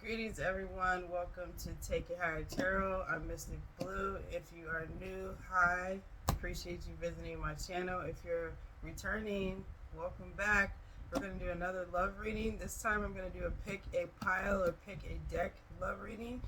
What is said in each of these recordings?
Greetings, everyone. Welcome to Take It Higher Tarot. I'm Mystic Blue. If you are new, hi. Appreciate you visiting my channel. If you're returning, welcome back. We're going to do another love reading. This time I'm going to do a pick a pile or pick a deck love reading.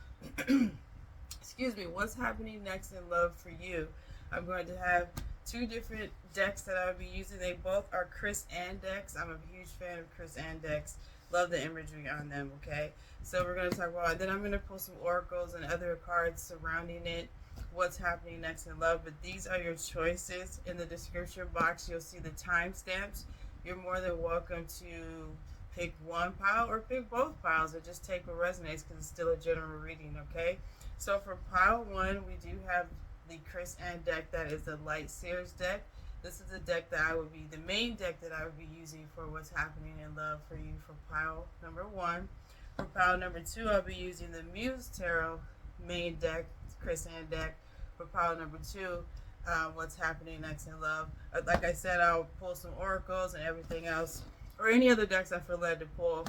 Excuse me. What's happening next in love for you? I'm going to have two different decks that I'll be using. They both are Chris Ann decks. I'm a huge fan of Chris Ann decks. Love the imagery on them, okay? So we're going to talk about, then I'm going to pull some oracles and other cards surrounding it, what's happening next in love. But these are your choices. In the description box, you'll see the timestamps. You're more than welcome to pick one pile or pick both piles or just take what resonates because it's still a general reading, okay? So for pile one, we do have the Chris Ann deck that is the Light Seers deck. This is the deck that I would be, the main deck that I would be using for what's happening in love for you for pile number one. For pile number two, I'll be using the Muse Tarot main deck, Chris Ann deck. For pile number two, what's happening next in love. Like I said, I'll pull some oracles and everything else, or any other decks I feel led to pull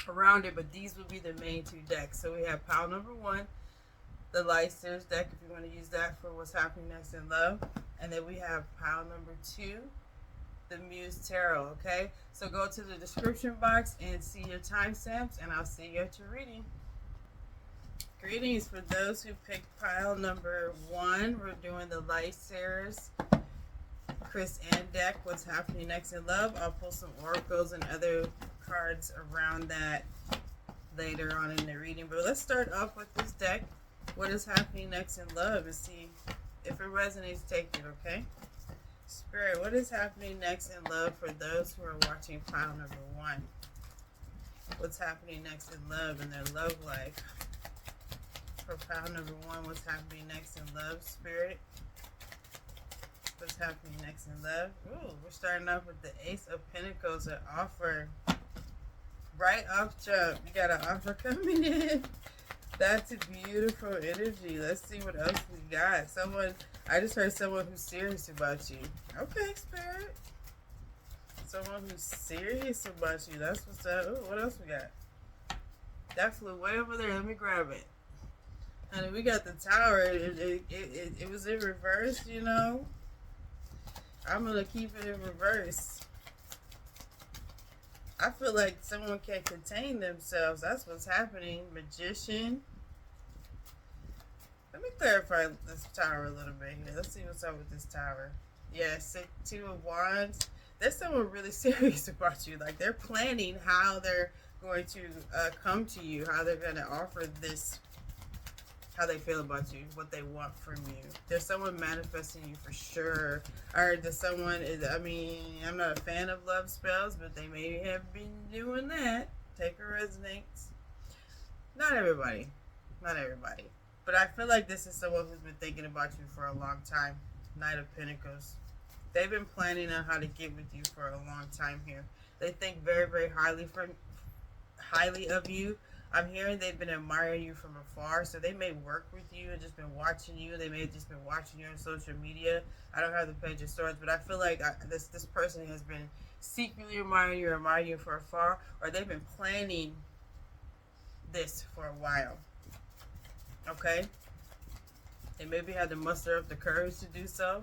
around it, but these will be the main two decks. So we have pile number one, the Light Seers deck, if you want to use that for what's happening next in love. And then we have pile number two, the Muse Tarot, okay? So go to the description box and see your timestamps, and I'll see you at your reading. Greetings for those who picked pile number one. We're doing the Light Seers Chris Ann deck, what's happening next in love. I'll pull some oracles and other cards around that later on in the reading. But let's start off with this deck. What is happening next in love, and see if it resonates, take it, okay? Spirit, what is happening next in love for those who are watching pile number one? What's happening next in love in their love life? For pile number one, what's happening next in love, Spirit? What's happening next in love? Ooh, we're starting off with the Ace of Pentacles, an offer. Right off jump, you got an offer coming in. That's a beautiful energy. Let's see what else we got. I just heard someone who's serious about you. Okay, Spirit. Someone who's serious about you. That's what's up. Ooh, what else we got? That flew way over there. Let me grab it. Honey, we got the Tower. It was in reverse, you know. I'm going to keep it in reverse. I feel like someone can't contain themselves. That's what's happening. Magician. Let me clarify this Tower a little bit here. Let's see what's up with this Tower. Yeah, Two of Wands. There's someone really serious about you. Like, they're planning how they're going to come to you, how they're going to offer this, how they feel about you, what they want from you. There's someone manifesting you for sure. Or there's someone, I'm not a fan of love spells, but they may have been doing that. Take a resonates. Not everybody. Not everybody. But I feel like this is someone who's been thinking about you for a long time. Knight of Pentacles. They've been planning on how to get with you for a long time here. They think very, very highly of you. I'm hearing they've been admiring you from afar, so they may work with you and just been watching you. They may have just been watching you on social media. I don't have the page of swords, but I feel like this person has been secretly admiring you from afar, or they've been planning this for a while. Okay? They maybe had to muster up the courage to do so.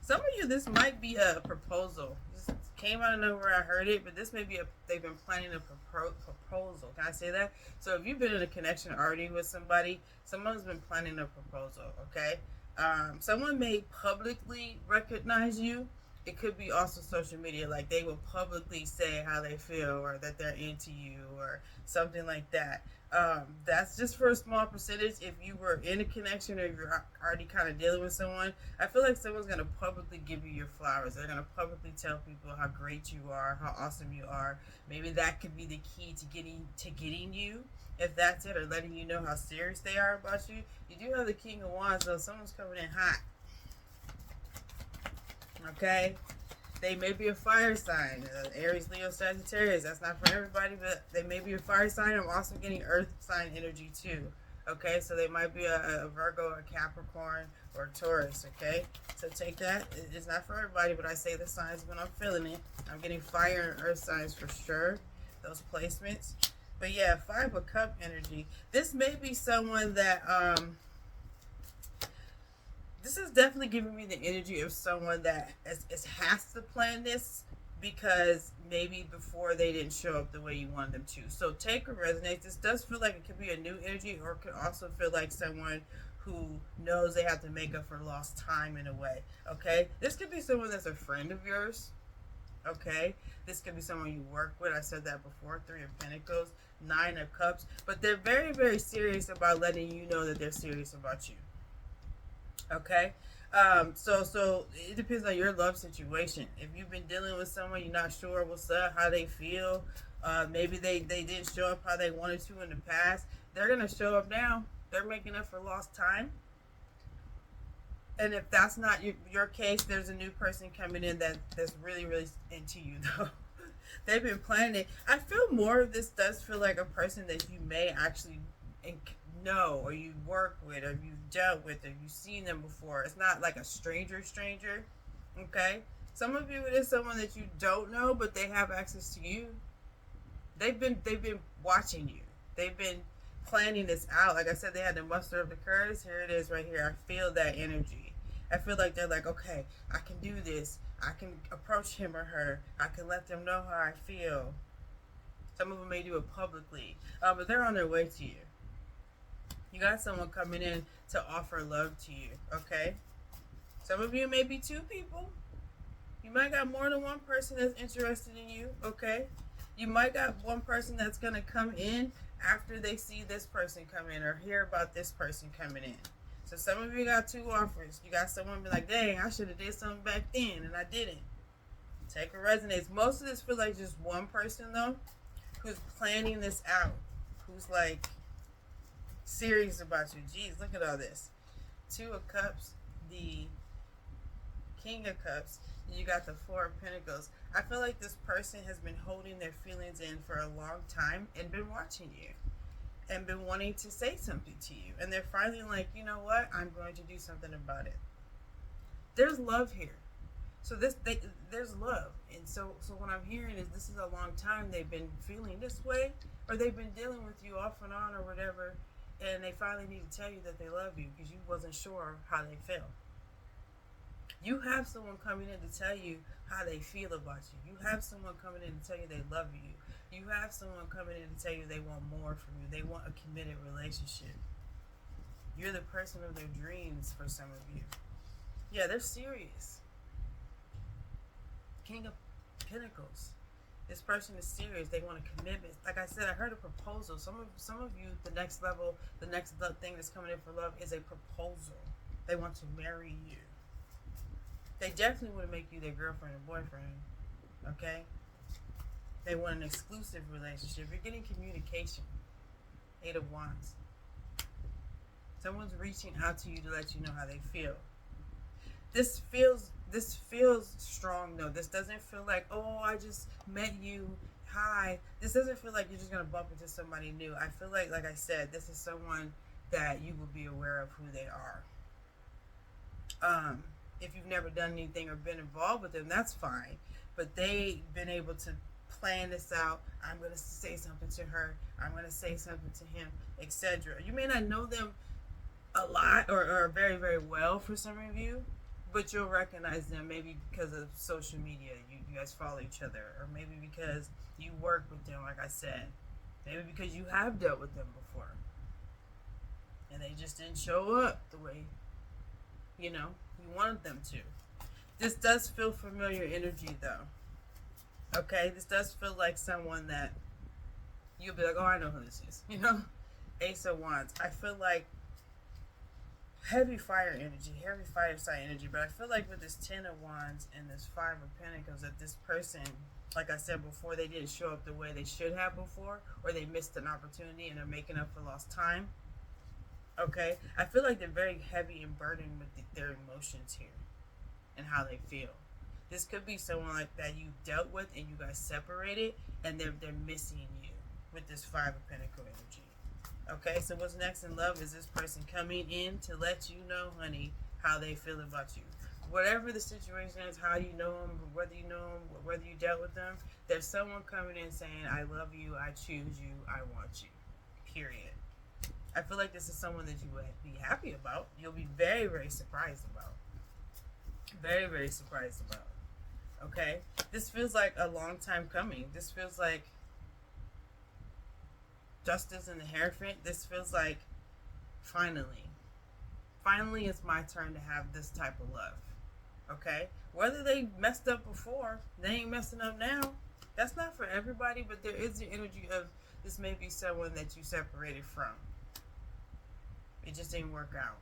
Some of you, this might be a proposal. This came out of nowhere, I heard it, but this may be they've been planning a proposal. Can I say that? So if you've been in a connection already with somebody, someone's been planning a proposal, okay? Someone may publicly recognize you. It could be also social media, like they will publicly say how they feel or that they're into you or something like that. That's just for a small percentage. If you were in a connection or you're already kind of dealing with someone, I feel like someone's going to publicly give you your flowers. They're going to publicly tell people how great you are, how awesome you are. Maybe that could be the key to getting you, if that's it, or letting you know how serious they are about you. You do have the King of Wands, though. Someone's coming in hot. Okay? They may be a fire sign, Aries, Leo, Sagittarius. That's not for everybody, but they may be a fire sign. I'm also getting earth sign energy too. Okay, so they might be a Virgo, a Capricorn, or a Taurus. Okay, so take that. It's not for everybody, but I say the signs when I'm feeling it. I'm getting fire and earth signs for sure. Those placements. But yeah, Five of Cup energy. This may be someone that this is definitely giving me the energy of someone that has to plan this because maybe before they didn't show up the way you wanted them to. So take or resonate. This does feel like it could be a new energy, or it could also feel like someone who knows they have to make up for lost time in a way. Okay, this could be someone that's a friend of yours. Okay, this could be someone you work with. I said that before. Three of Pentacles, Nine of Cups, but they're very, very serious about letting you know that they're serious about you. Okay. So it depends on your love situation. If you've been dealing with someone, you're not sure what's up, how they feel, maybe they didn't show up how they wanted to in the past, they're gonna show up now. They're making up for lost time. And if that's not your case, there's a new person coming in that's really, really into you though. They've been planning it. I feel more of this does feel like a person that you may actually know, or you work with, or you've dealt with, or you've seen them before. It's not like a stranger. Okay, some of you, it is someone that you don't know, but they have access to you. They've been watching you. They've been planning this out. Like I said, they had to muster up the courage. Here it is right here. I feel that energy. I feel like they're like, okay, I can do this. I can approach him or her. I can let them know how I feel. Some of them may do it publicly, but they're on their way to you. You got someone coming in to offer love to you, okay? Some of you may be two people. You might got more than one person that's interested in you, okay? You might got one person that's going to come in after they see this person come in or hear about this person coming in. So some of you got two offers. You got someone be like, dang, I should have did something back then, and I didn't. Take a resonates. Most of this feels like just one person, though, who's planning this out, who's like serious about you. Jeez, look at all this. Two of Cups, the King of Cups, and you got the Four of Pentacles. I feel like this person has been holding their feelings in for a long time and been watching you and been wanting to say something to you. And they're finally like, you know what? I'm going to do something about it. There's love here. So there's love. And so what I'm hearing is this is a long time they've been feeling this way, or they've been dealing with you off and on or whatever, and they finally need to tell you that they love you because you wasn't sure how they felt. You have someone coming in to tell you how they feel about you. You have someone coming in to tell you they love you. You have someone coming in to tell you they want more from you. They want a committed relationship. You're the person of their dreams for some of you. Yeah, they're serious. King of Pentacles. This person is serious. They want a commitment. Like I said, I heard a proposal. Some of you, the next level, the next thing that's coming in for love is a proposal. They want to marry you. They definitely want to make you their girlfriend or boyfriend. Okay? They want an exclusive relationship. You're getting communication. Eight of Wands. Someone's reaching out to you to let you know how they feel. This feels strong though. This doesn't feel like, oh, I just met you. Hi. This doesn't feel like you're just gonna bump into somebody new. I feel like I said, this is someone that you will be aware of who they are. If you've never done anything or been involved with them, that's fine. But they've been able to plan this out. I'm gonna say something to her. I'm gonna say something to him, etc. You may not know them a lot or very, very well for some of you, but you'll recognize them maybe because of social media. You guys follow each other, or maybe because you work with them, like I said. Maybe because you have dealt with them before. And they just didn't show up the way, you wanted them to. This does feel familiar energy, though. Okay? This does feel like someone that you'll be like, oh, I know who this is. Ace of Wands. I feel like heavy fire energy, heavy fire sign energy, but I feel like with this 10 of Wands and this 5 of Pentacles, that this person, like I said before, they didn't show up the way they should have before, or they missed an opportunity and they're making up for lost time. Okay? I feel like they're very heavy and burdened with their emotions here and how they feel. This could be someone like that you dealt with and you guys separated, and they're missing you with this 5 of Pentacles energy. Okay, so what's next in love is this person coming in to let you know, honey, how they feel about you. Whatever the situation is, how you know them, whether you know them, whether you dealt with them, There's someone coming in saying, I love you, I choose you, I want you. Period. I feel like this is someone that you would be happy about. You'll be very, very surprised about. Very, very surprised about. Okay? This feels like a long time coming. This feels like justice in the Hierophant. This feels like finally. Finally, it's my turn to have this type of love. Okay? Whether they messed up before, they ain't messing up now. That's not for everybody, but there is the energy of this may be someone that you separated from. It just didn't work out.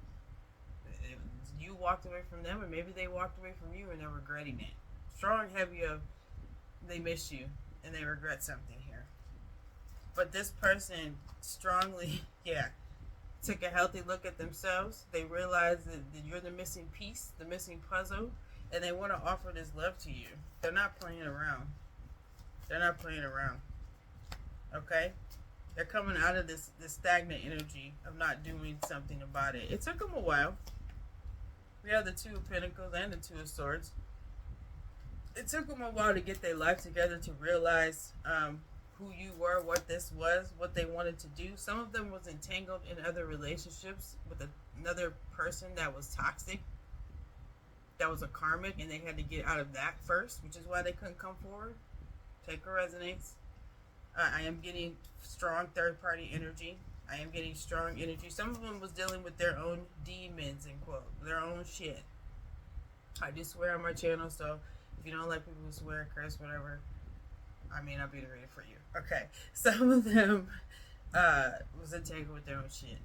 You walked away from them, and maybe they walked away from you and they're regretting it. Strong, heavy of they miss you and they regret something here. But this person strongly, took a healthy look at themselves. They realize that you're the missing piece, the missing puzzle, and they want to offer this love to you. They're not playing around. They're not playing around. Okay? They're coming out of this stagnant energy of not doing something about it. It took them a while. We have the Two of Pentacles and the Two of Swords. It took them a while to get their life together to realize who you were, what this was, what they wanted to do. Some of them was entangled in other relationships with another person that was toxic, that was a karmic, and they had to get out of that first, which is why they couldn't come forward. Take a resonance. I am getting strong third-party energy. I am getting strong energy. Some of them was dealing with their own demons, in quote, their own shit. I do swear on my channel, so if you don't like people who swear, curse, whatever, I may not be the reader for you. Okay. Some of them was entangled with their own shit.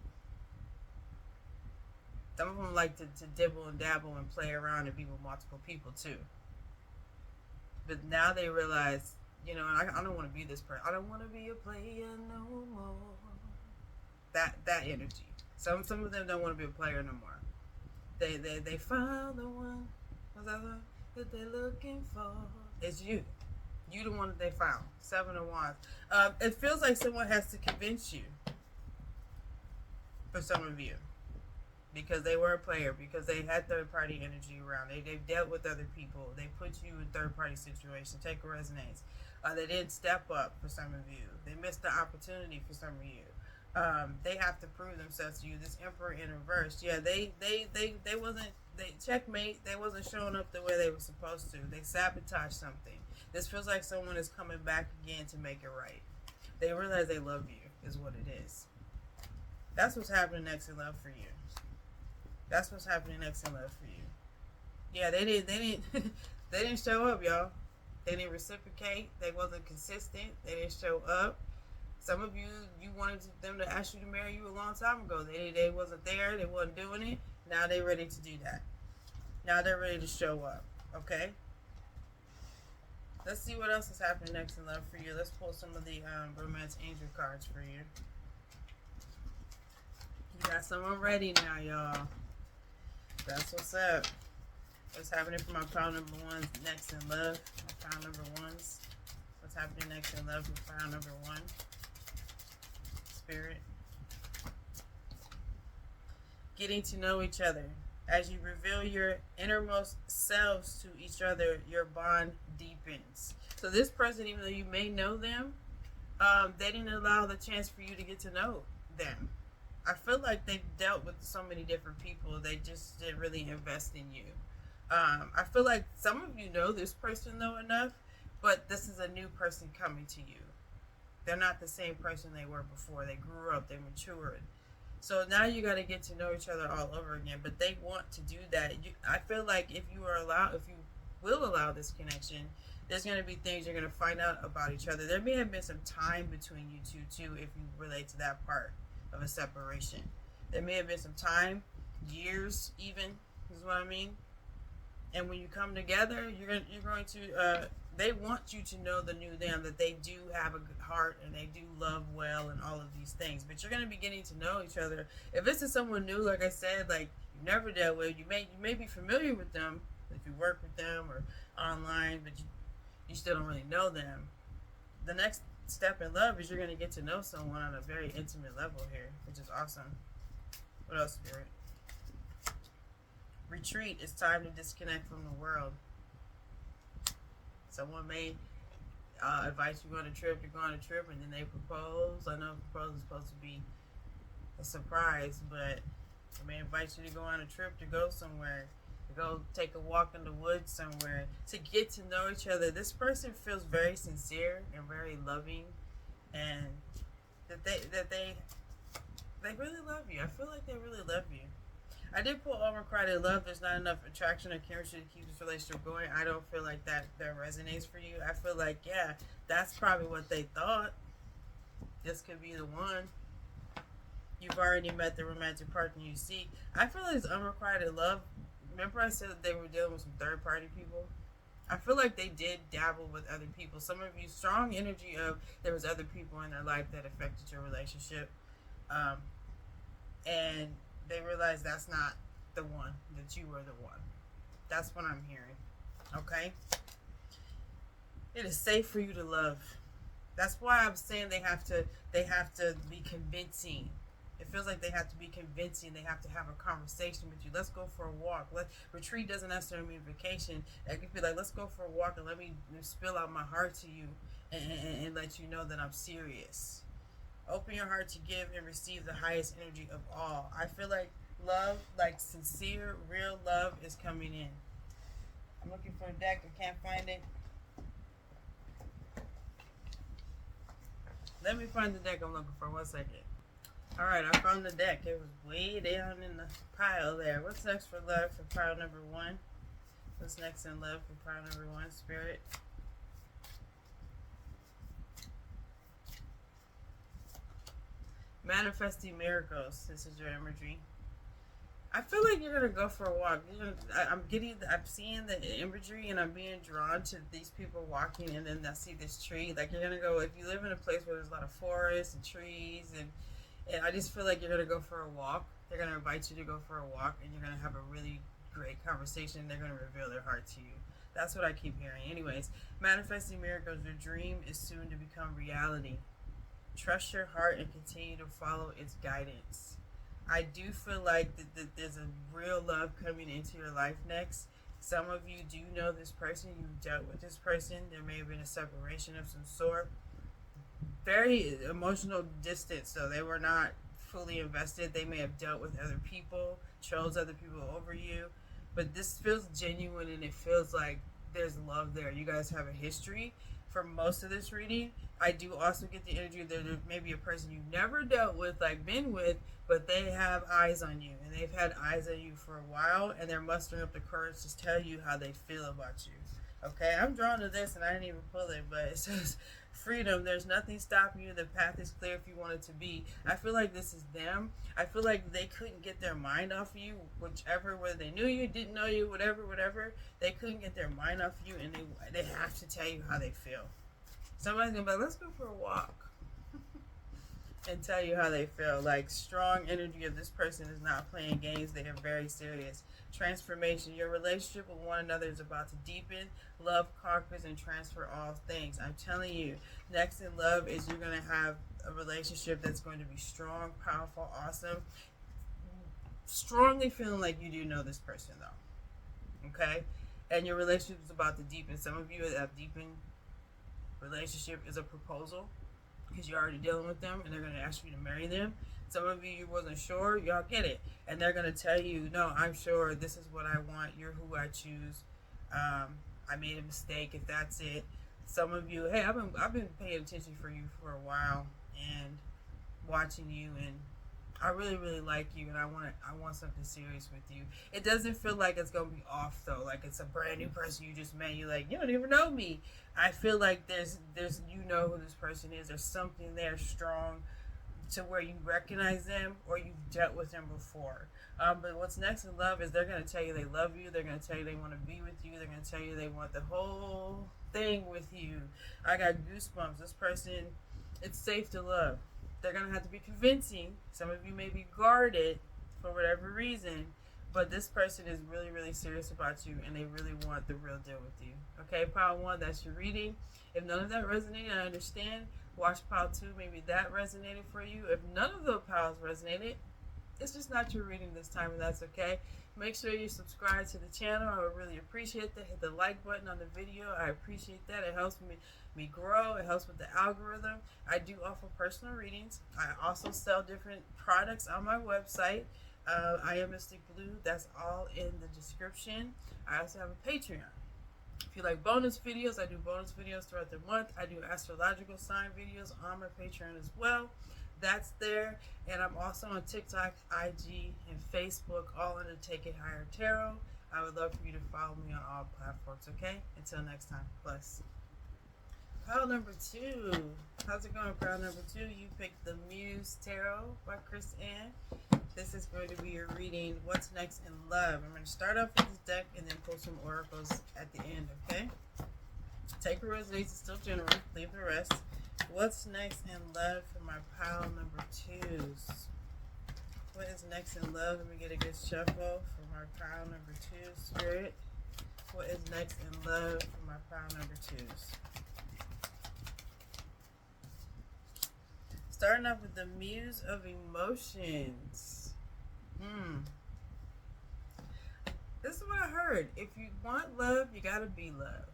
Some of them like to dibble and dabble and play around and be with multiple people too. But now they realize, you know, I don't want to be this person. I don't want to be a player no more. That energy. Some of them don't want to be a player no more. They found the one. What's that one that they're looking for? It's you. You the one that they found. Seven of Wands. It feels like someone has to convince you. For some of you. Because they were a player. Because they had third-party energy around. They've dealt with other people. They put you in third-party situations. Take a resonance. They didn't step up for some of you. They missed the opportunity for some of you. They have to prove themselves to you. This Emperor in reverse. Yeah, they wasn't, checkmate. They wasn't showing up the way they were supposed to. They sabotaged something. This feels like someone is coming back again to make it right. They realize they love you, is what it is. That's what's happening next in love for you. That's what's happening next in love for you. Yeah, they didn't show up, y'all. They didn't reciprocate. They wasn't consistent. They didn't show up. Some of you wanted them to ask you to marry you a long time ago. They wasn't there. They wasn't doing it. Now they're ready to do that. Now they're ready to show up. Okay? Let's see what else is happening next in love for you. Let's pull some of the romance angel cards for you. You got someone ready now, y'all. That's what's up. What's happening for my pile number ones next in love? My pile number ones. What's happening next in love with pile number one? Spirit. Getting to know each other. As you reveal your innermost selves to each other, your bond deepens. So this person, even though you may know them, they didn't allow the chance for you to get to know them. I feel like they've dealt with so many different people. They just didn't really invest in you. I feel like some of you know this person though enough, but this is a new person coming to you. They're not the same person they were before. They grew up, they matured. So now you got to get to know each other all over again, but they want to do that. I feel like if you will allow this connection, there's going to be things you're going to find out about each other. There may have been some time between you two too, if you relate to that part of a separation. There may have been some time, years even, is what I mean. And when you come together, you're going to they want you to know the new them, that they do have a good heart and they do love well and all of these things. But you're going to be getting to know each other. If this is someone new, like I said, like you've never dealt with, you may be familiar with them if you work with them or online, but you still don't really know them. The next step in love is you're going to get to know someone on a very intimate level here, which is awesome. What else, Spirit? Retreat. It's time to disconnect from the world. Someone may advice you go on a trip, you go on a trip, and then they propose. I know proposal is supposed to be a surprise, but I may invite you to go on a trip, to go somewhere, to go take a walk in the woods somewhere, to get to know each other. This person feels very sincere and very loving, and that they really love you. I feel like they really love you. I did pull overcrowded love. There's not enough attraction or chemistry to keep this relationship going. I don't feel like that resonates for you. I feel like, yeah, that's probably what they thought. This could be the one. You've already met the romantic partner you seek. I feel like it's unrequited love. Remember I said that they were dealing with some third party people? I feel like they did dabble with other people. Some of you, strong energy of there was other people in their life that affected your relationship. And they realized that's not the one, that you were the one. That's what I'm hearing. Okay? It is safe for you to love. That's why I'm saying they have to be convincing. It feels like they have to be convincing. They have to have a conversation with you. Let's go for a walk. Retreat doesn't necessarily mean vacation. It could be like, let's go for a walk and let me spill out my heart to you and let you know that I'm serious. Open your heart to give and receive the highest energy of all. I feel like love, like sincere, real love is coming in. I'm looking for a deck. I can't find it. Let me find the deck I'm looking for. 1 second. Alright, I found the deck. It was way down in the pile there. What's next for love for pile number 1? What's next in love for pile number 1, Spirit? Manifesting miracles. This is your imagery. I feel like you're gonna go for a walk. I'm seeing the imagery, and I'm being drawn to these people walking, and then I see this tree. Like you're gonna go. If you live in a place where there's a lot of forests and trees, and I just feel like you're gonna go for a walk. They're gonna invite you to go for a walk, and you're gonna have a really great conversation. They're gonna reveal their heart to you. That's what I keep hearing. Anyways, manifesting miracles. Your dream is soon to become reality. Trust your heart and continue to follow its guidance. I do feel like that there's a real love coming into your life next. Some of you do know this person. You've dealt with this person. There may have been a separation of some sort. Very emotional distance, so they were not fully invested. They may have dealt with other people, chose other people over you. But this feels genuine, and it feels like there's love there. You guys have a history. For most of this reading, I do also get the energy that there may be a person you never dealt with, like been with, but they have eyes on you, and they've had eyes on you for a while, and they're mustering up the courage to tell you how they feel about you. Okay, I'm drawn to this, and I didn't even pull it, but it says freedom. There's nothing stopping you. The path is clear if you want it to be. I feel like this is them. I feel like they couldn't get their mind off of you, whichever, whether they knew you, didn't know you, whatever. They couldn't get their mind off of you, and they have to tell you how they feel. Somebody's gonna be like, let's go for a walk. And tell you how they feel. Like, strong energy of this person is not playing games. They are very serious. Transformation. Your relationship with one another is about to deepen. Love conquers and transfer all things. I'm telling you, next in love is you're going to have a relationship that's going to be strong, powerful, awesome. Strongly feeling like you do know this person, though. Okay? And your relationship is about to deepen. Some of you have deepened relationship is a proposal, because you're already dealing with them, and they're going to ask you to marry them. Some of you wasn't sure, y'all get it, and they're going to tell you, no, I'm sure, this is what I want, you're who I choose, I made a mistake, if that's it. Some of you, hey, I've been paying attention for you for a while, and watching you, and I really, really like you, and I want something serious with you. It doesn't feel like it's going to be off, though, like it's a brand new person you just met. You're like, you don't even know me. I feel like there's you know who this person is. There's something there strong to where you recognize them, or you've dealt with them before. But what's next in love is they're going to tell you they love you. They're going to tell you they want to be with you. They're going to tell you they want the whole thing with you. I got goosebumps. This person, it's safe to love. They're going to have to be convincing. Some of you may be guarded for whatever reason, but this person is really, really serious about you, and they really want the real deal with you. Okay, pile 1, that's your reading. If none of that resonated, I understand. Watch pile 2, maybe that resonated for you. If none of the piles resonated, it's just not your reading this time, and that's okay. Make sure you subscribe to the channel. I would really appreciate that. Hit the like button on the video. I appreciate that. It helps me me grow. It helps with the algorithm. I do offer personal readings. I also sell different products on my website. I am Mystic Blue. That's all in the description. I also have a Patreon. If you like bonus videos, I do bonus videos throughout the month. I do astrological sign videos on my Patreon as well. That's there. And I'm also on TikTok, IG, and Facebook, all under Take It Higher Tarot. I would love for you to follow me on all platforms, okay? Until next time. Bless. Pile number 2. How's it going, pile number 2? You picked the Muse Tarot by Chris Ann. This is going to be your reading, What's Next in Love. I'm going to start off with this deck and then pull some oracles at the end, okay? Take what resonates, it's still general. Leave the rest. What's next in love for my pile number 2s? What is next in love? Let me get a good shuffle for my pile number 2, Spirit. What is next in love for my pile number 2s? Starting off with the Muse of Emotions. This is what I heard. If you want love, you gotta be love.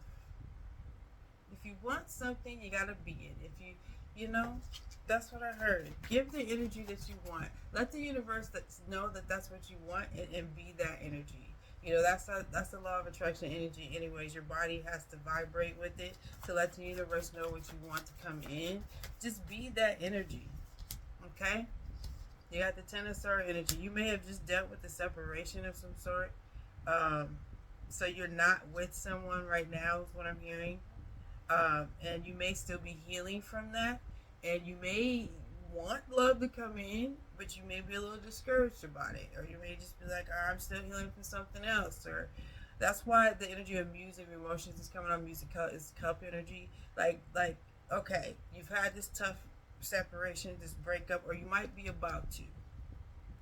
If you want something, you gotta be it. If you know, that's what I heard. Give the energy that you want. Let the universe know that that's what you want, and be that energy. You know, that's the law of attraction energy anyways. Your body has to vibrate with it to let the universe know what you want to come in. Just be that energy, okay? You got the Ten of Swords energy. You may have just dealt with the separation of some sort. So you're not with someone right now is what I'm hearing. And you may still be healing from that. And you may want love to come in, but you may be a little discouraged about it, or you may just be like, oh, I'm still healing from something else. Or that's why the energy of music emotions is coming on. Music is cup energy. Like okay, you've had this tough separation, this breakup, or you might be about to.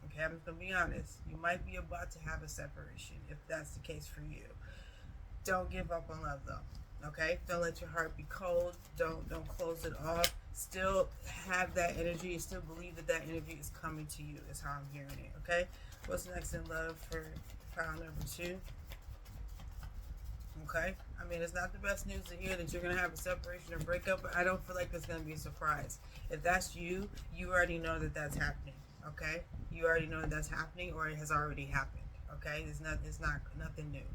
Okay, I'm just gonna be honest, you might be about to have a separation. If that's the case for you, don't give up on love though. Okay, don't let your heart be cold. Don't close it off. Still have that energy. Still believe that energy is coming to you. Is how I'm hearing it. Okay, what's next in love for pile number 2? Okay, I mean, it's not the best news to hear that you're gonna have a separation or breakup, but I don't feel like it's gonna be a surprise. If that's you, you already know that that's happening. Okay, you already know that that's happening, or it has already happened. Okay, it's not nothing new.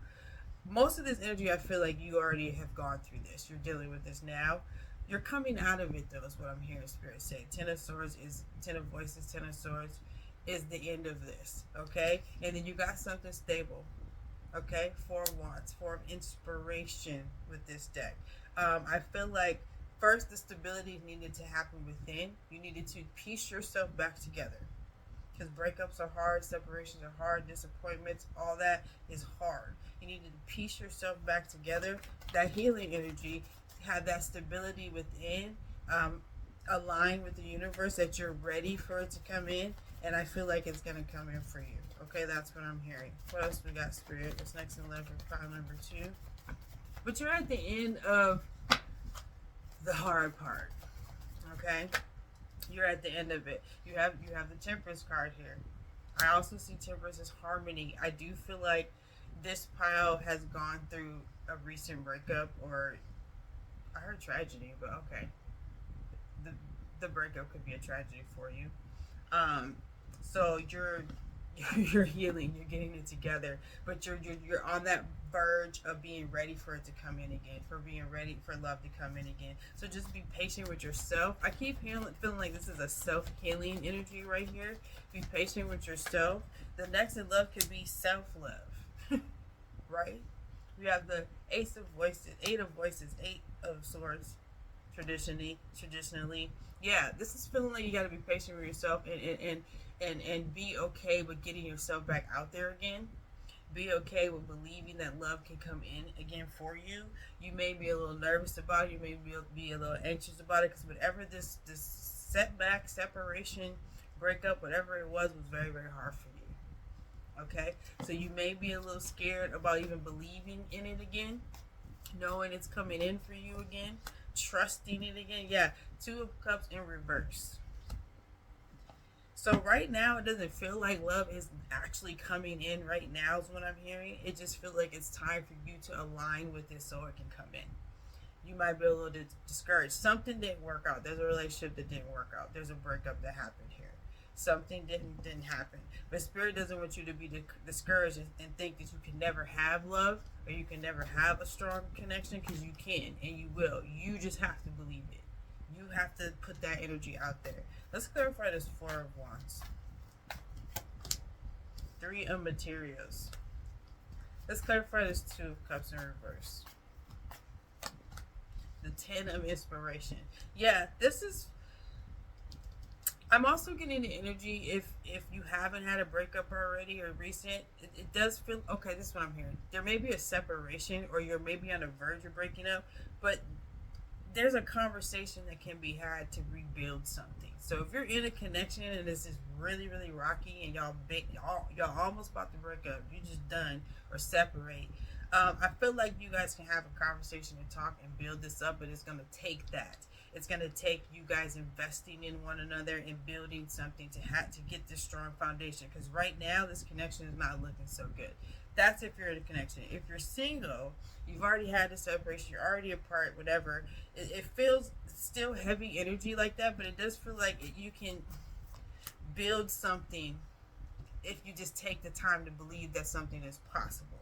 Most of this energy, I feel like you already have gone through this. You're dealing with this now. You're coming out of it, though, is what I'm hearing Spirit say. Ten of Swords is 10 of Voices. 10 of Swords is the end of this, okay? And then you got something stable, okay? 4 of Wands, 4 of Inspiration with this deck. I feel like, first, the stability needed to happen within. You needed to piece yourself back together. Because breakups are hard, separations are hard, disappointments, all that is hard. You needed to piece yourself back together. That healing energy, have that stability within, align with the universe that you're ready for it to come in. And I feel like it's going to come in for you. Okay, that's what I'm hearing. What else we got, Spirit? What's next in love for pile number 2? But you're at the end of the hard part. Okay? You're at the end of it. You have the Temperance card here. I also see Temperance as harmony. I do feel like this pile has gone through a recent breakup, or I heard tragedy, but okay. The breakup could be a tragedy for you. So you're healing, you're getting it together, but you're on that verge of being ready for it to come in again, for being ready for love to come in again. So just be patient with yourself. I keep feeling like this is a self-healing energy right here. Be patient with yourself. The next in love could be self-love. Right? We have the Ace of Voices, 8 of Voices, 8 of Swords. Traditionally, yeah, this is feeling like you got to be patient with yourself and be okay with getting yourself back out there again. Be okay with believing that love can come in again for you. You may be a little nervous about it. You may be a little anxious about it, because whatever this setback, separation, breakup, whatever it was very, very hard for you. Okay? So you may be a little scared about even believing in it again, knowing it's coming in for you again, trusting it again. Yeah, 2 of Cups in reverse. So right now, it doesn't feel like love is actually coming in right now is what I'm hearing. It just feels like it's time for you to align with it so it can come in. You might be a little discouraged. Something didn't work out. There's a relationship that didn't work out. There's a breakup that happened here. Something didn't happen. But Spirit doesn't want you to be discouraged and think that you can never have love or you can never have a strong connection, because you can and you will. You just have to believe it. You have to put that energy out there. Let's clarify this Four of Wands. Three of Materials. Let's clarify this Two of Cups in reverse. The Ten of Inspiration. Yeah, this is... I'm also getting the energy, if you haven't had a breakup already or recent, it does feel... Okay, this is what I'm hearing. There may be a separation, or you're maybe on the verge of breaking up, but there's a conversation that can be had to rebuild something. So if you're in a connection and this is really, really rocky and y'all almost about to break up, you're just done or separate, I feel like you guys can have a conversation and talk and build this up, but it's going to take that. It's going to take you guys investing in one another and building something to get this strong foundation. Because right now, this connection is not looking so good. That's if you're in a connection. If you're single, you've already had a separation, you're already apart, whatever. It feels still heavy energy like that, but it does feel like you can build something if you just take the time to believe that something is possible.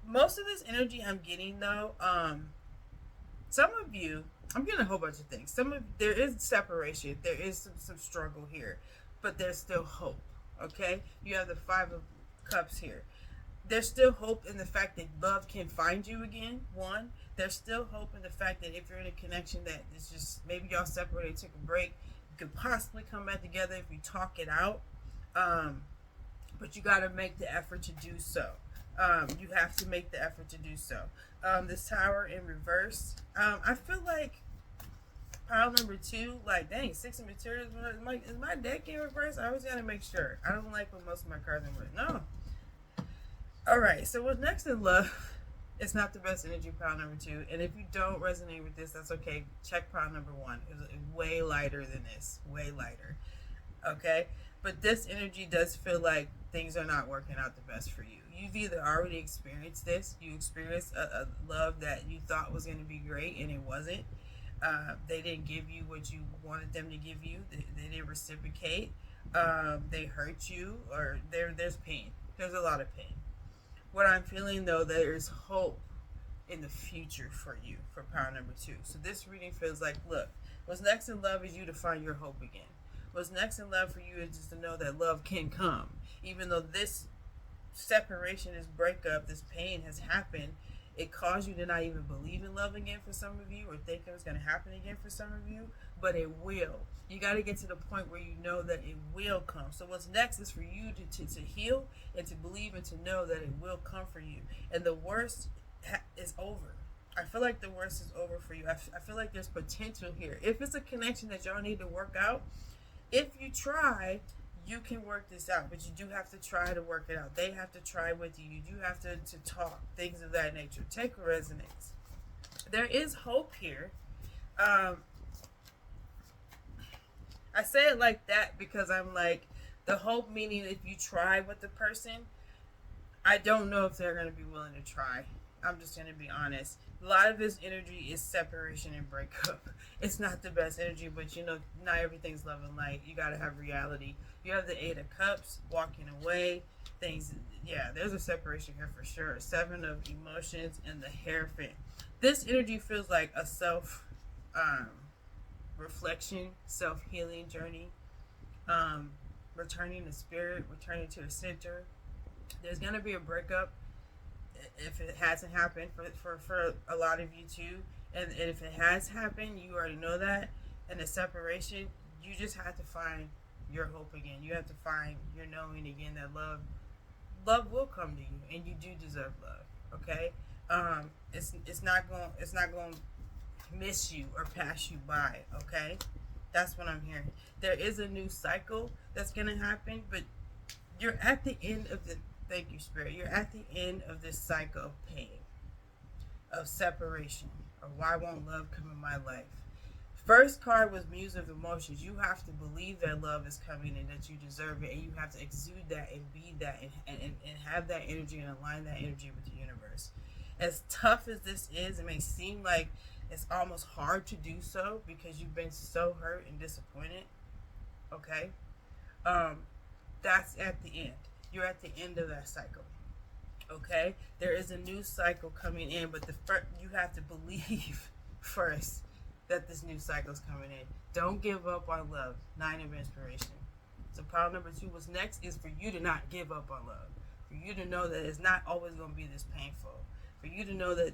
Most of this energy I'm getting, though, some of you, I'm getting a whole bunch of things. There is separation, there is some struggle here, but there's still hope. Okay, you have the Five of Cups here. There's still hope in the fact that love can find you again. One, there's still hope in the fact that if you're in a connection that is just, maybe y'all separated, took a break, you could possibly come back together if you talk it out. But you got to make the effort to do so. You have to make the effort to do so. This Tower in reverse. I feel like pile number 2, like, dang, 6 of Materials. Is my deck in reverse? I always got to make sure. I don't like when most of my cards are in reverse. No. All right, so what's next in love? It's not the best energy, pile number 2. And if you don't resonate with this, that's okay. Check pile number 1. It's way lighter than this. Way lighter. Okay? But this energy does feel like things are not working out the best for you. You've either already experienced this. You experienced a love that you thought was going to be great, and it wasn't. They didn't give you what you wanted them to give you. They didn't reciprocate. They hurt you, or there's pain. There's a lot of pain. What I'm feeling, though, there's hope in the future for you, for power number 2. So this reading feels like, look, what's next in love is you to find your hope again. What's next in love for you is just to know that love can come. Even though this separation, this breakup, this pain has happened, it caused you to not even believe in love again for some of you, or think it was going to happen again for some of you, but it will. You got to get to the point where you know that it will come. So what's next is for you to heal and to believe and to know that it will come for you. And the worst is over. I feel like the worst is over for you. I feel like there's potential here. If it's a connection that y'all need to work out, if you try, you can work this out, but you do have to try to work it out. They have to try with you. You do have to talk, things of that nature. Take a resonance. There is hope here. I say it like that because I'm like, the hope meaning if you try with the person, I don't know if they're going to be willing to try. I'm just going to be honest. A lot of this energy is separation and breakup. It's not the best energy, but you know, not everything's love and light. You got to have reality. You have the 8 of Cups, walking away, things. Yeah, there's a separation here for sure. 7 of Emotions and the Hierophant. This energy feels like a reflection, self-healing journey, returning to spirit, returning to the center. There's going to be a breakup if it hasn't happened for a lot of you too. And if it has happened, you already know that. And the separation, you just have to find your hope again. You have to find your knowing again that love will come to you, and you do deserve love. Okay? It's not going to miss you or pass you by. Okay? That's what I'm hearing. There is a new cycle that's going to happen, but you're at the end of the... Thank you, Spirit. You're at the end of this cycle of pain, of separation, or why won't love come in my life? First card was Muse of Emotions. You have to believe that love is coming and that you deserve it, and you have to exude that and be that and have that energy and align that energy with the universe. As tough as this is, it may seem like it's almost hard to do so because you've been so hurt and disappointed. Okay? That's at the end. You're at the end of that cycle. Okay? There is a new cycle coming in, but you have to believe first that this new cycle is coming in. Don't give up on love. 9 of inspiration. So pile number 2, what's next is for you to not give up on love. For you to know that it's not always going to be this painful. For you to know that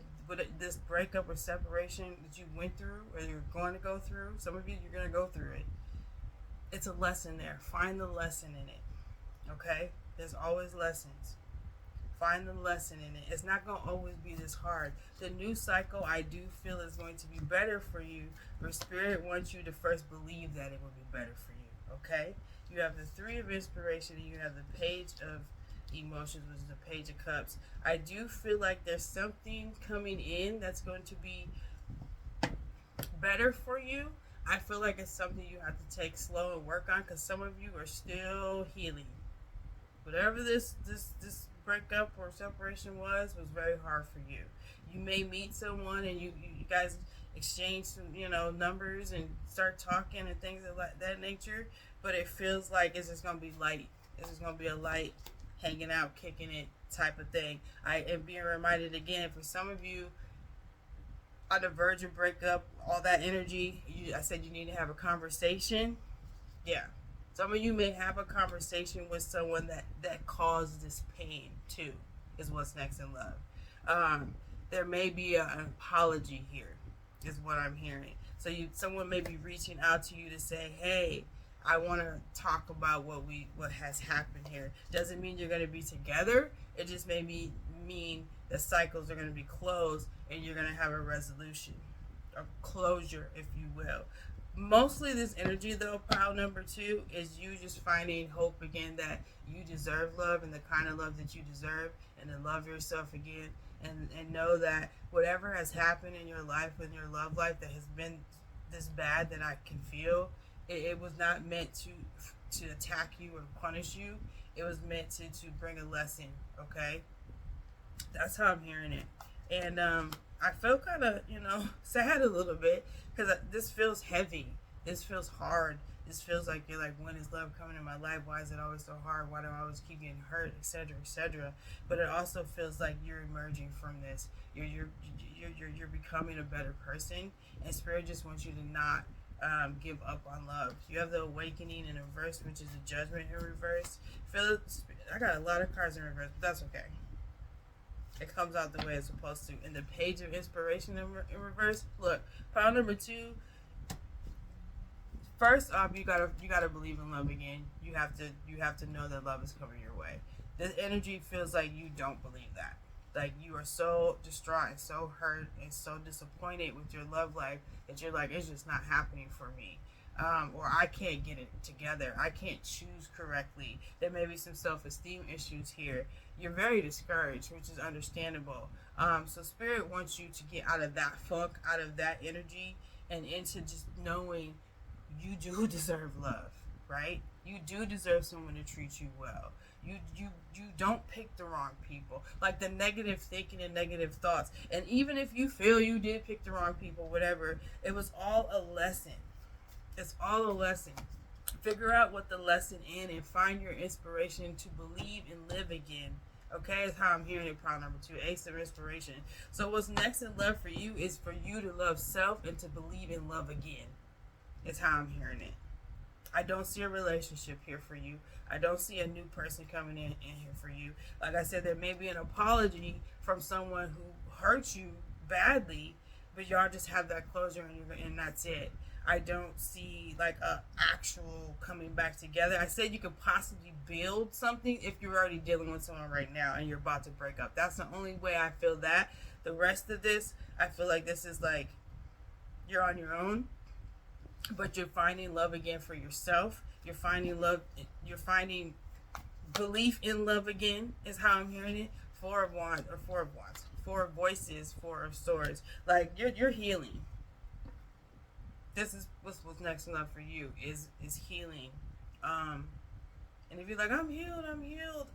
this breakup or separation that you went through or you're going to go through, some of you, you're going to go through it. It's a lesson there. Find the lesson in it. Okay? There's always lessons. Find the lesson in it. It's not going to always be this hard. The new cycle, I do feel, is going to be better for you. But Spirit wants you to first believe that it will be better for you. Okay? You have the 3 of inspiration and you have the Page of emotions, which is the Page of Cups. I do feel like there's something coming in that's going to be better for you. I feel like it's something you have to take slow and work on because some of you are still healing. Whatever this breakup or separation was very hard for you. You may meet someone and you guys exchange some, numbers and start talking and things of that nature, but it feels like it's just going to be light. It's just going to be a light, hanging out, kicking it type of thing. I am being reminded again, for some of you, on the verge of breakup, all that energy, I said you need to have a conversation. Yeah. Some of you may have a conversation with someone that caused this pain too, is what's next in love. There may be an apology here, is what I'm hearing. So someone may be reaching out to you to say, hey, I want to talk about what has happened here. Doesn't mean you're going to be together. It just may mean the cycles are going to be closed and you're going to have a resolution, a closure, if you will. Mostly this energy, though, pile number 2, is you just finding hope again that you deserve love and the kind of love that you deserve, and to love yourself again, and know that whatever has happened in your life, in your love life, that has been this bad that I can feel, it was not meant to attack you or punish you. It was meant to bring a lesson, okay? That's how I'm hearing it. And I feel kind of, sad a little bit because this feels heavy. This feels hard. This feels like you're like, when is love coming in my life? Why is it always so hard? Why do I always keep getting hurt, etc., etc.? But it also feels like you're emerging from this. You're becoming a better person, and Spirit just wants you to not give up on love. You have the Awakening in reverse, which is the Judgment in reverse. I got a lot of cards in reverse, but that's okay. It comes out the way it's supposed to. And the Page of Inspiration in reverse. Look, pile number 2. First off, you gotta believe in love again. You have to know that love is coming your way. This energy feels like you don't believe that. Like you are so distraught and so hurt and so disappointed with your love life that you're like, it's just not happening for me. Or I can't get it together. I can't choose correctly. There may be some self-esteem issues here. You're very discouraged, which is understandable. So Spirit wants you to get out of that funk, out of that energy, and into just knowing you do deserve love, right? You do deserve someone to treat you well. You don't pick the wrong people. Like the negative thinking and negative thoughts. And even if you feel you did pick the wrong people, whatever, it was all a lesson. It's all a lesson. Figure out what the lesson in and find your inspiration to believe and live again. Okay, that's how I'm hearing it, pile number 2, Ace of Inspiration. So what's next in love for you is for you to love self and to believe in love again. It's how I'm hearing it. I don't see a relationship here for you. I don't see a new person coming in here for you. Like I said, there may be an apology from someone who hurt you badly, but y'all just have that closure and that's it. I don't see like a actual coming back together. I said you could possibly build something if you're already dealing with someone right now and you're about to break up. That's the only way I feel that. The rest of this, I feel like this is like you're on your own, but you're finding love again for yourself. You're finding love. You're finding belief in love again is how I'm hearing it. 4 of Wands. 4 of Voices, 4 of Swords. Like you're healing. This is what's next in love for you is healing. And if you're like, I'm healed,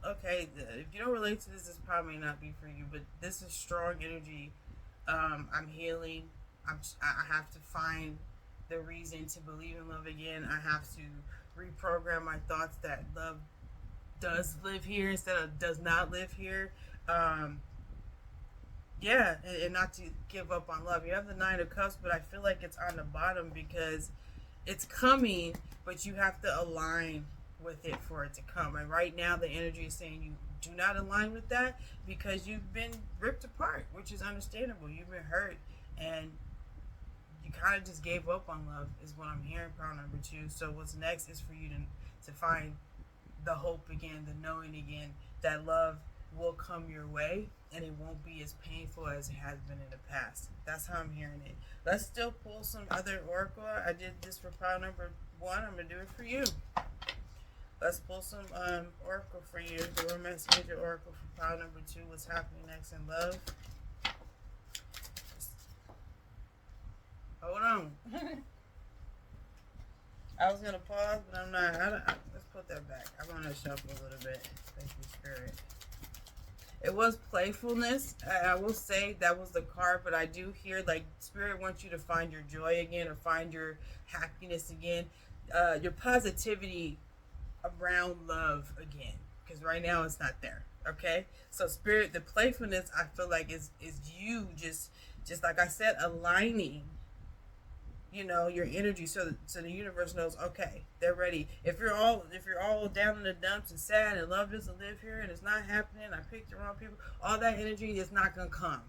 okay, if you don't relate to this probably may not be for you, but this is strong energy. I'm healing. I have to find the reason to believe in love again. I have to reprogram my thoughts that love does live here instead of does not live here. Um, yeah, and not to give up on love. You have the Nine of Cups, but I feel like it's on the bottom because it's coming, but you have to align with it for it to come. And right now, the energy is saying you do not align with that because you've been ripped apart, which is understandable. You've been hurt, and you kind of just gave up on love, is what I'm hearing, power number 2. So what's next is for you to find the hope again, the knowing again that love will come your way and it won't be as painful as it has been in the past. That's how I'm hearing it. Let's still pull some other oracle. I did this for pile number 1. I'm going to do it for you. Let's pull some oracle for you. The romance major oracle for pile number 2. What's happening next in love? Hold on. I was going to pause, but I'm not. Let's put that back. I'm going to shuffle a little bit. Thank you, Spirit. It was playfulness. I will say that was the card, but I do hear like Spirit wants you to find your joy again or find your happiness again, your positivity around love again, because right now it's not there. Okay, so Spirit, the playfulness I feel like is you just like I said, aligning, your energy so the universe knows, okay, they're ready. If you're all down in the dumps and sad and love doesn't live here and it's not happening, I picked the wrong people, all that energy is not gonna come.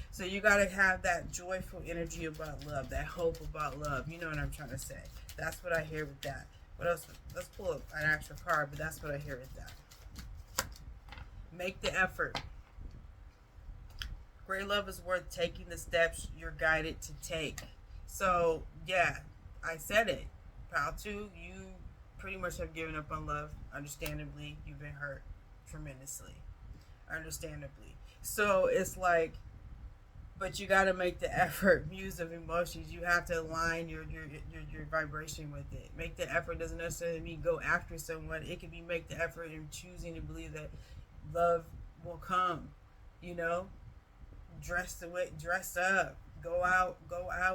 So you gotta have that joyful energy about love, that hope about love. You know what I'm trying to say. That's what I hear with that. What else? Let's pull up an actual card, but that's what I hear with that. Make the effort. Great love is worth taking the steps you're guided to take. So, yeah, I said it. Pile 2, you pretty much have given up on love. Understandably, you've been hurt tremendously. Understandably. So, it's like, but you got to make the effort. Muse of emotions. You have to align your vibration with it. Make the effort doesn't necessarily mean go after someone. It can be make the effort in choosing to believe that love will come. Dress up. Go out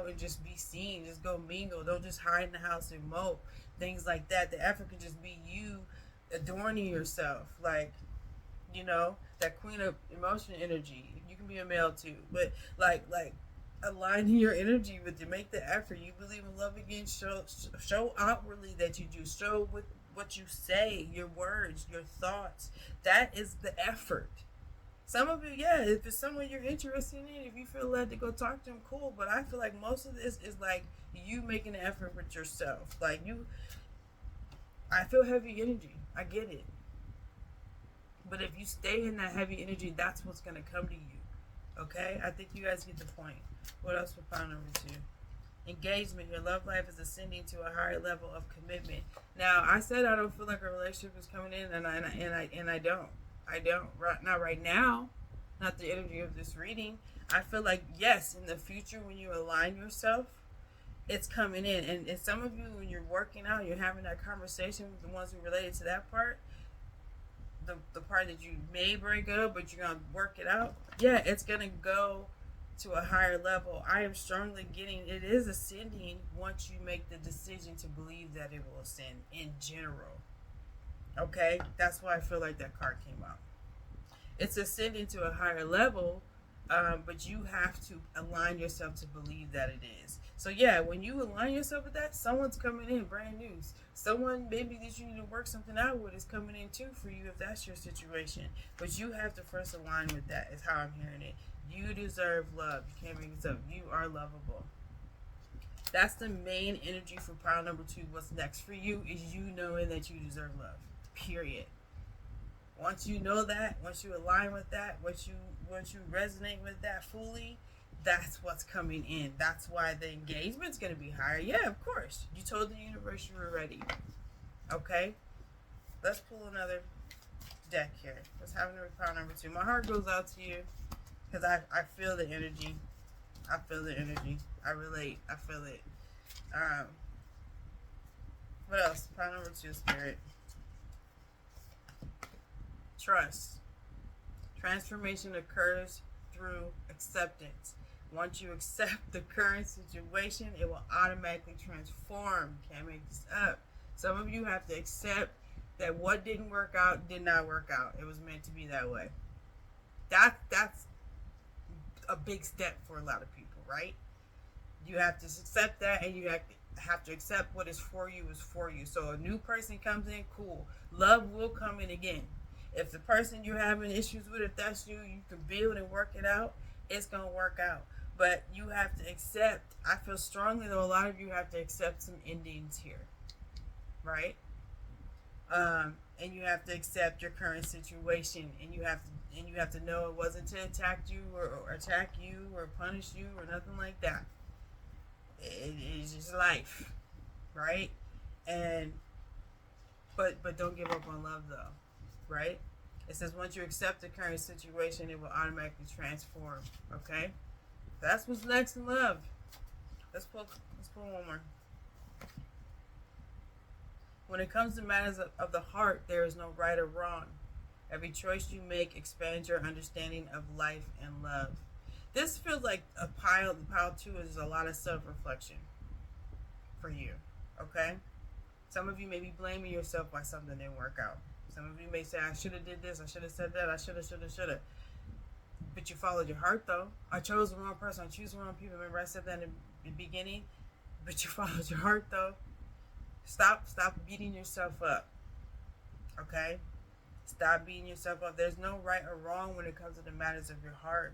and just be seen. Just go mingle. Don't just hide in the house and mope. Things like that. The effort could just be you adorning yourself. Like, that queen of emotion energy. You can be a male too. But like aligning your energy with it. Make the effort. You believe in love again. Show outwardly that you do. Show with what you say, your words, your thoughts. That is the effort. Some of it, yeah, if it's someone you're interested in, if you feel led to go talk to them, cool. But I feel like most of this is like you making an effort with yourself. Like I feel heavy energy. I get it. But if you stay in that heavy energy, that's what's going to come to you. Okay? I think you guys get the point. What else for pile number 2? Engagement. Your love life is ascending to a higher level of commitment. Now, I said I don't feel like a relationship is coming in, and I don't. I don't. Not right now. Not the energy of this reading. I feel like, yes, in the future when you align yourself, it's coming in. And some of you, when you're working out, you're having that conversation with the ones who related to that part, the part that you may break up, but you're going to work it out. Yeah, it's going to go to a higher level. I am strongly getting it is ascending once you make the decision to believe that it will ascend in general. Okay, that's why I feel like that card came out. It's ascending to a higher level, but you have to align yourself to believe that it is. So yeah, when you align yourself with that, someone's coming in, brand new. Someone maybe that you need to work something out with is coming in too for you if that's your situation. But you have to first align with that, is how I'm hearing it. You deserve love. You can't make this up. You are lovable. That's the main energy for pile number 2. What's next for you is you knowing that you deserve love. Period. Once you know that, once you align with that, once you resonate with that fully, that's what's coming in. That's why the engagement's going to be higher. Yeah, of course. You told the universe you were ready. Okay? Let's pull another deck here. Let's have another pile number 2. My heart goes out to you because I feel the energy. I feel the energy. I relate. I feel it. What else? Pile number 2, Spirit. Trust. Transformation occurs through acceptance. Once you accept the current situation, it will automatically transform. Can't make this up. Some of you have to accept that what didn't work out did not work out. It was meant to be that way. That's a big step for a lot of people, right? You have to accept that, and you have to accept what is for you is for you. So a new person comes in, cool. Love will come in again. If the person you're having issues with, if that's you, you can build and work it out. It's gonna work out. But you have to accept. I feel strongly though, a lot of you have to accept some endings here, right? And you have to accept your current situation, and you have to know it wasn't to attack you or punish you or nothing like that. It is just life, right? And but don't give up on love though, right? It says once you accept the current situation, it will automatically transform. Okay, that's what's next in love. Let's pull one more. When it comes to matters of the heart, there is no right or wrong. Every choice you make expands your understanding of life and love. This feels like a pile 2 is a lot of self-reflection for you, okay? Some of you may be blaming yourself why something didn't work out. Some of you may say, I should have did this, I should have said that, I should have. But you followed your heart, though. I chose the wrong person, I choose the wrong people. Remember I said that in the beginning? But you followed your heart, though. Stop beating yourself up, okay? Stop beating yourself up. There's no right or wrong when it comes to the matters of your heart,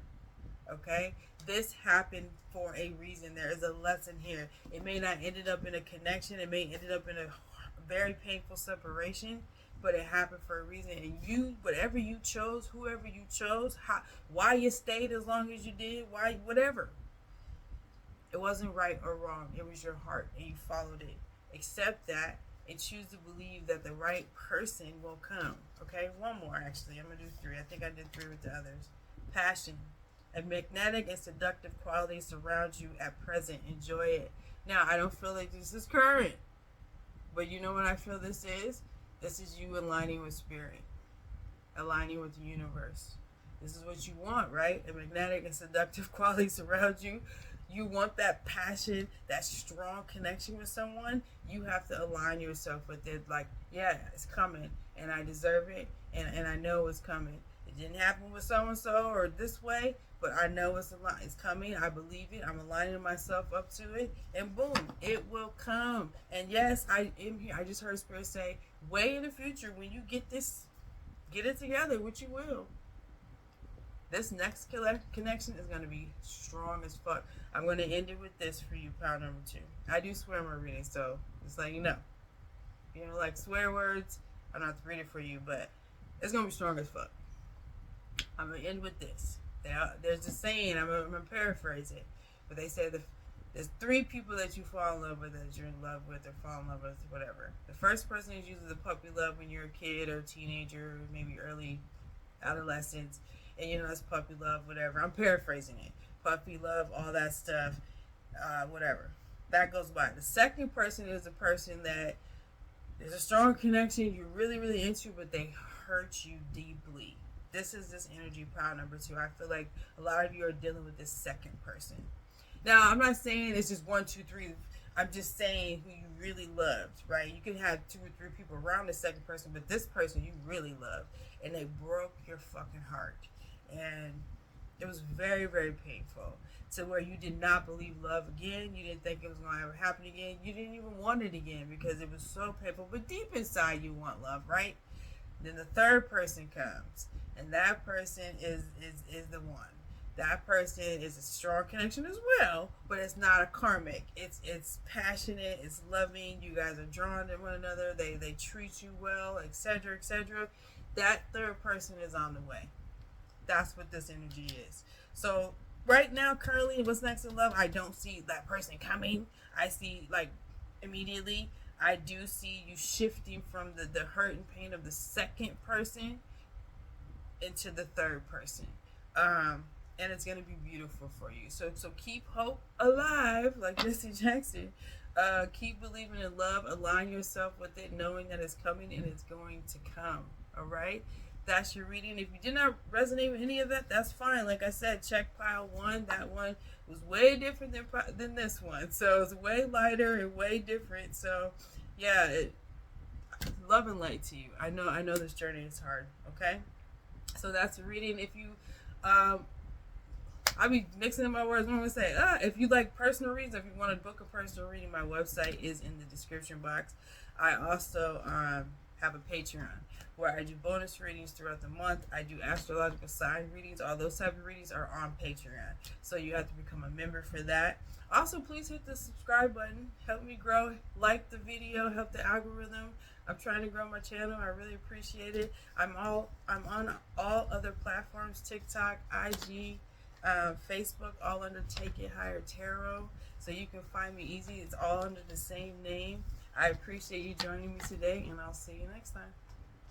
okay? This happened for a reason. There is a lesson here. It may not ended up in a connection. It may ended up in a very painful separation, but it happened for a reason. And you, whatever you chose, whoever you chose, why you stayed as long as you did, why, whatever. It wasn't right or wrong. It was your heart, and you followed it. Accept that and choose to believe that the right person will come. Okay, one more actually. I'm going to do 3. I think I did 3 with the others. Passion. A magnetic and seductive quality surrounds you at present. Enjoy it. Now, I don't feel like this is current. But you know what I feel this is? This is you aligning with spirit. Aligning with the universe. This is what you want, right? A magnetic and seductive quality surrounds you. You want that passion, that strong connection with someone, you have to align yourself with it. Like, yeah, it's coming, and I deserve it, and I know it's coming. It didn't happen with so-and-so or this way, but I know it's coming. I believe it. I'm aligning myself up to it, and boom, it will come. And yes, I am here. I just heard Spirit say, way in the future, when you get it together, which you will. This next connection is going to be strong as fuck. I'm going to end it with this for you, pile number 2. I do swear word reading, so just letting you know. If you don't like swear words, I don't have to read it for you, but it's going to be strong as fuck. I'm going to end with this. There's a saying, I'm going to paraphrase it, but they say there's 3 people that you fall in love with, that you're in love with or fall in love with, whatever. The first person is usually the puppy love when you're a kid or a teenager, or maybe early adolescence. And you know, it's puppy love, whatever. I'm paraphrasing it. Puppy love, all that stuff, whatever. That goes by. The second person is a person that there's a strong connection you're really, really into, but they hurt you deeply. This is this energy pile number 2. I feel like a lot of you are dealing with this second person. Now, I'm not saying it's just 1, 2, 3. I'm just saying who you really loved, right? You can have 2 or 3 people around the second person, but this person you really loved, and they broke your fucking heart. And it was very, very painful, to where you did not believe love again. You didn't think it was going to ever happen again. You didn't even want it again because it was so painful. But deep inside, you want love, right? Then the third person comes, and that person is the one. That person is a strong connection as well, but it's not a karmic. It's passionate. It's loving. You guys are drawn to one another. They treat you well, etc., etc. That third person is on the way. That's what this energy is. So right now, currently, what's next in love, I don't see that person coming. I see, like, immediately, I do see you shifting from the hurt and pain of the second person into the third person. And it's going to be beautiful for you. So keep hope alive, like Jesse Jackson. Keep believing in love. Align yourself with it, knowing that it's coming and it's going to come. All right? that's your reading. If you did not resonate with any of that, that's fine. Like I said, check pile 1. That one was way different than this one. So it's way lighter and way different. So yeah, love and light to you. I know this journey is hard. Okay, so that's a reading. If you I be mixing up my words. I'm gonna say, if you like personal readings, if you want to book a personal reading, my website is in the description box. I also have a Patreon where I do bonus readings throughout the month. I do astrological sign readings. All those type of readings are on Patreon, so you have to become a member for that. Also, please hit the subscribe button. Help me grow. Like the video. Help the algorithm. I'm trying to grow my channel. I really appreciate it. I'm on all other platforms: TikTok, IG, Facebook, all under Take It Higher Tarot. So you can find me easy. It's all under the same name. I appreciate you joining me today, and I'll see you next time.